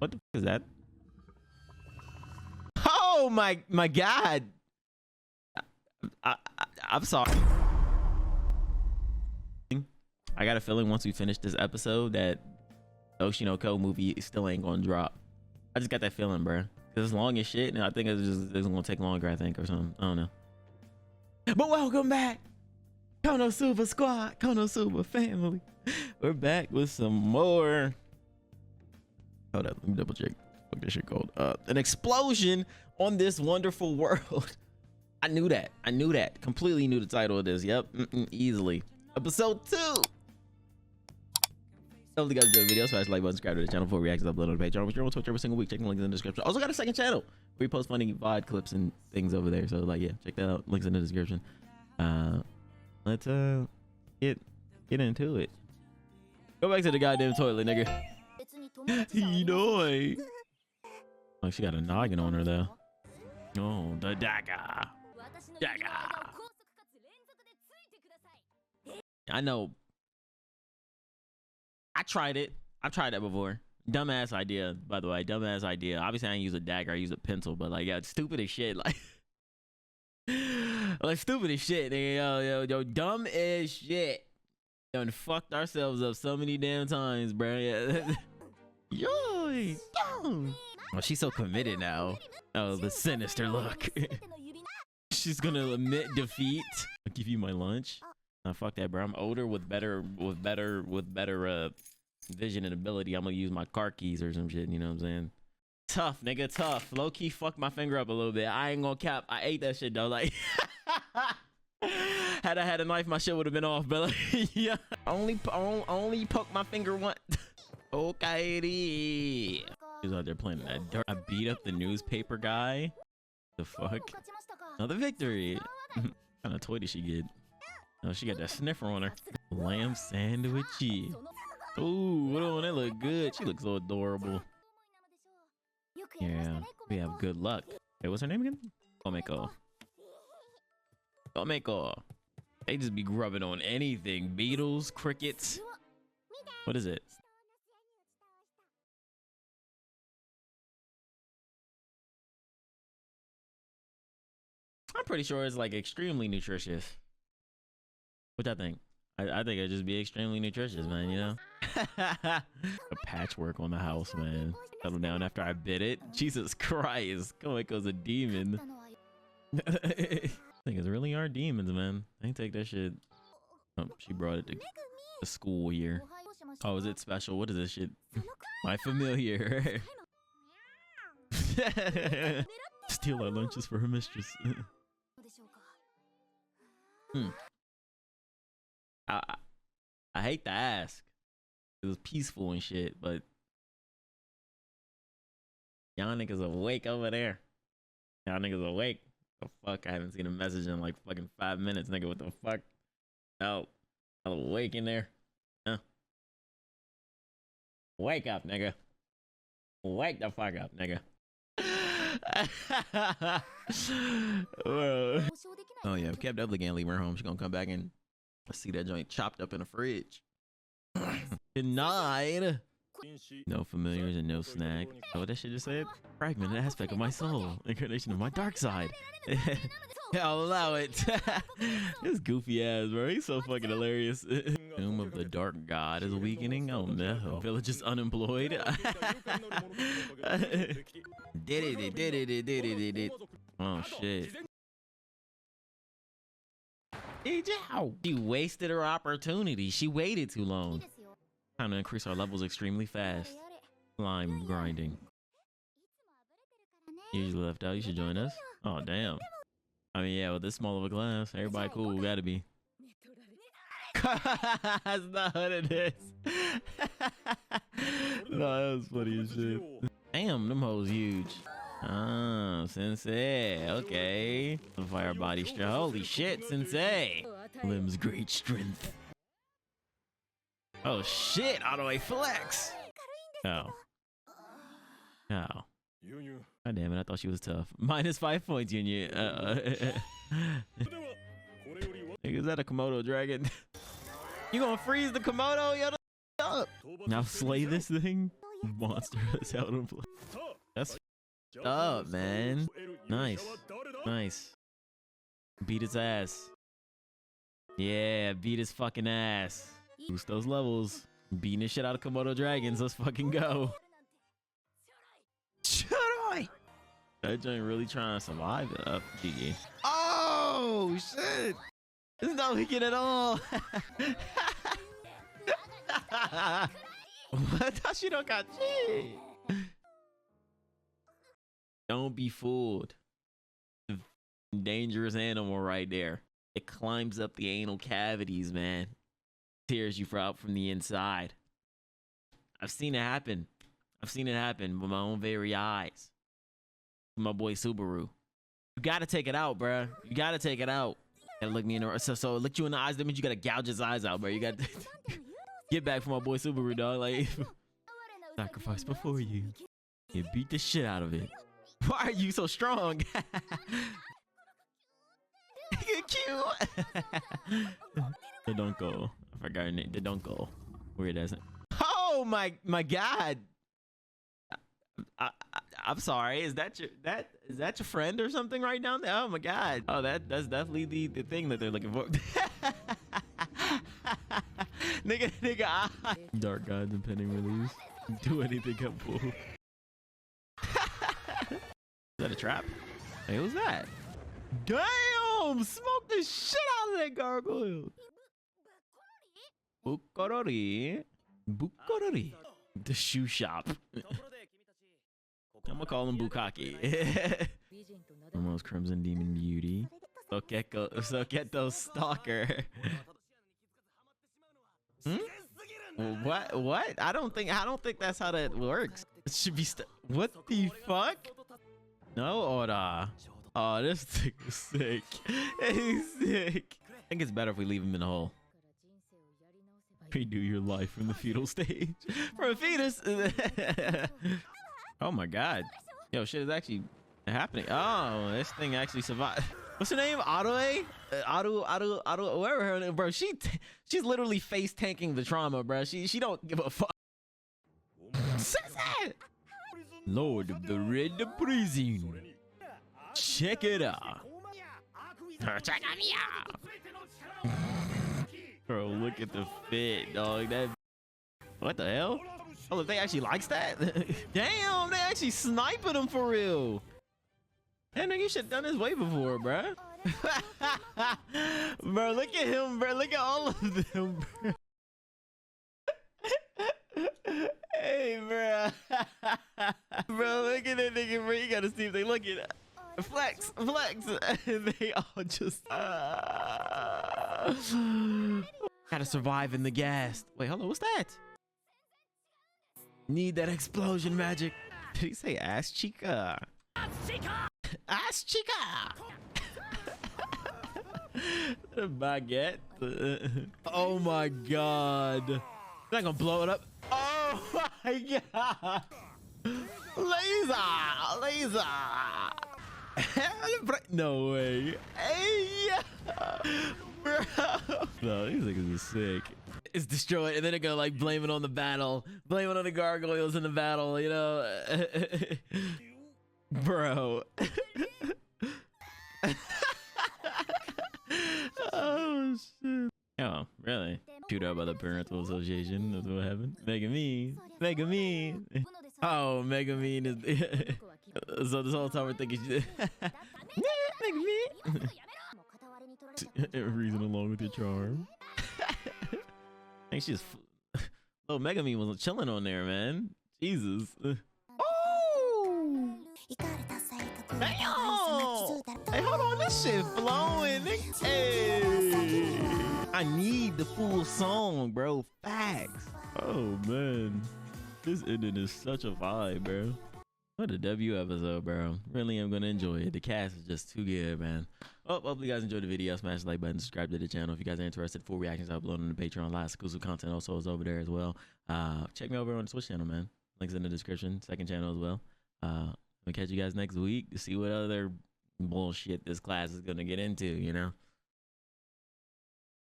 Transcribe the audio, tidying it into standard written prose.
What the fuck is that? Oh my god. I'm sorry. I got a feeling once we finish this episode that the Oshinoko movie still ain't gonna drop. I just got that feeling, bro. Cause it's long as shit, and I think it's gonna take longer, I think, or something. I don't know. But welcome back, Konosuba squad, Konosuba family. We're back with some more. Hold up, let me double check. What this shit called? An explosion on this wonderful world. I knew that. I knew that. Completely knew the title of this. Yep, easily. Episode 2. Hopefully you guys enjoyed the video. Smash the like button, subscribe to the channel for reactions uploaded on the page. We're on Twitch every single week. Check the links in the description. Also got a second channel. We post funny VOD clips and things over there. So like, yeah, check that out. Links in the description. Let's get into it. Go back to the goddamn toilet, nigga. Oh, she got a noggin on her though. Oh, the dagger. Dagger. I know. I tried it. I've tried that before. Dumbass idea, by the way. Dumbass idea. Obviously, I didn't use a dagger. I use a pencil. But like, yeah, it's stupid as shit. Like, like stupid as shit. Yo, dumb as shit. Done fucked ourselves up so many damn times, bro. Yeah. Yo. Oh, she's so committed now. Oh, the sinister look. She's gonna admit defeat. I'll give you my lunch. Nah, fuck that, bro. I'm older with better vision and ability. I'm gonna use my car keys or some shit. You know what I'm saying? Tough, nigga, tough. Low key, fucked my finger up a little bit. I ain't gonna cap. I ate that shit though. Like, had I had a knife, my shit would have been off. But like, yeah, only poke my finger once. Okay. He was out there playing that dirt. I beat up the newspaper guy. The fuck? Another victory. What kind of toy did she get? Oh, she got that sniffer on her. Lamb sandwichy. Ooh, what on that look good. She looks so adorable. Yeah, we have good luck. Hey, what's her name again? Komeko. Komeko. They just be grubbing on anything. Beetles, crickets. What is it? I'm pretty sure it's like extremely nutritious. What I think? I think it'd just be extremely nutritious, man, you know? A patchwork on the house, man. Settle down after I bit it. Jesus Christ. Komeko's a demon. Niggas really are demons, man. I ain't take that shit. Oh, she brought it to school here. Oh, is it special? What is this shit? My familiar. Steal our lunches for her mistress. I hate to ask. It was peaceful and shit, but y'all niggas awake over there. Y'all niggas awake. The fuck? I haven't seen a message in like fucking 5 minutes, nigga. What the fuck? Oh, I'm awake in there. Huh? Wake up, nigga. Wake the fuck up, nigga. Oh yeah, Cap definitely can't leave her home. She's gonna come back and see that joint chopped up in the fridge. Denied. No familiars and no snack. Oh, what that shit just said? Fragmented aspect of my soul. Incarnation of my dark side. I'll allow it. This goofy ass, bro. He's so fucking hilarious. Tomb of the Dark God is weakening. Oh no. Village is unemployed. Did it. Oh shit. She wasted her opportunity. She waited too long. Time to increase our levels extremely fast. Slime grinding. Usually left out. You should join us. Oh damn. I mean, yeah, with this small of a class, everybody cool. Gotta be. That's not what it is. No, that was funny as shit. Damn, them hoes huge. Ah, sensei. Okay. Fire body strength. Holy shit, sensei. Limbs great strength. Oh shit, auto flex. Oh. Oh. God damn it, I thought she was tough. -5 points, Yunyun. Is that a Komodo dragon? You gonna freeze the Komodo? Yo, up. Now slay this thing. Monster has held him. That's up, man. Nice. Nice. Beat his ass. Yeah, beat his fucking ass. Boost those levels. Beating the shit out of Komodo dragons. Let's fucking go. That joint really trying to survive it up. GG. Oh, shit. It's not weekend at all. What? I thought she don't got shit. Don't be fooled. Dangerous animal right there. It climbs up the anal cavities, man. Tears you out from the inside. I've seen it happen. I've seen it happen with my own very eyes. My boy Subaru. You gotta take it out, bruh. You gotta take it out. Gotta look me in the so it looked you in the eyes. That means you gotta gouge his eyes out, bro. You gotta get back from my boy Subaru, dog. Like sacrifice before you. You beat the shit out of it. Why are you so strong? Cute. The Dunko. I forgot her name. The Dunko. Weird, isn't it? Oh my god. I'm sorry. Is that your friend or something right down there? Oh my god. Oh, that's definitely the thing that they're looking for. nigga. Dark Gods and pending release. Do anything come pull. Is that a trap? Hey, who's that? Damn! Smoke the shit out of that gargoyle. Bukorori. The shoe shop. I'm gonna call him Bukaki. Almost Crimson Demon Beauty. Soketo Stalker. What? I don't think that's how that works. It should be what the fuck? No order. Oh, this thing is sick. He's sick. I think it's better if we leave him in the hole. Redo your life from the fetal stage. From a fetus. Oh my god. Yo, shit is actually happening. Oh, this thing actually survived. What's her name? Adoe? Ado, wherever her name, bro. She's literally face tanking the trauma, bro. She don't give a fuck. Lord of the Red Prison. Check it out. Check me out. Bro, look at the fit, dog. That. What the hell? Oh, if they actually likes that? Damn, they actually sniping him for real. Damn, nigga, you should have done this way before, bro. Bro, look at him, bro. Look at all of them, bro. Hey, bro. Bro, look at that nigga, bro. You gotta see if they look at it. Flex. And they all just gotta survive in the gas. Wait, hold on, what's that? Need that explosion magic. Did he say ass chica? Ass chica. Baguette. Oh my god. They're not gonna blow it up. Oh my god. Laser. No way. Hey, bro. No, these niggas are sick. It's destroyed, and then they're gonna like blame it on the battle, blame it on the gargoyles in the battle, you know. Bro. Oh shit. Oh, really? Chewed up by the Parental Association. That's what happened. Megumi. Oh, Megumi is. So this whole time we're thinking. Megumi. Reason along with your charm. I think she's. Oh, Megumi was chilling on there, man. Jesus. Oh. Damn. Hey, hold on, this shit flowing. Hey. I need the full song, bro. Facts. Oh man, this ending is such a vibe, bro. What a W episode, bro. Really am gonna enjoy it. The cast is just too good, man. Oh, hopefully you guys enjoyed the video. Smash the like button, subscribe to the channel if you guys are interested. Full reactions I upload on the Patreon. Live exclusive content also is over there as well. Check me over on the Twitch channel, man. Links in the description. Second channel as well. We'll catch you guys next week to see what other bullshit this class is gonna get into, you know.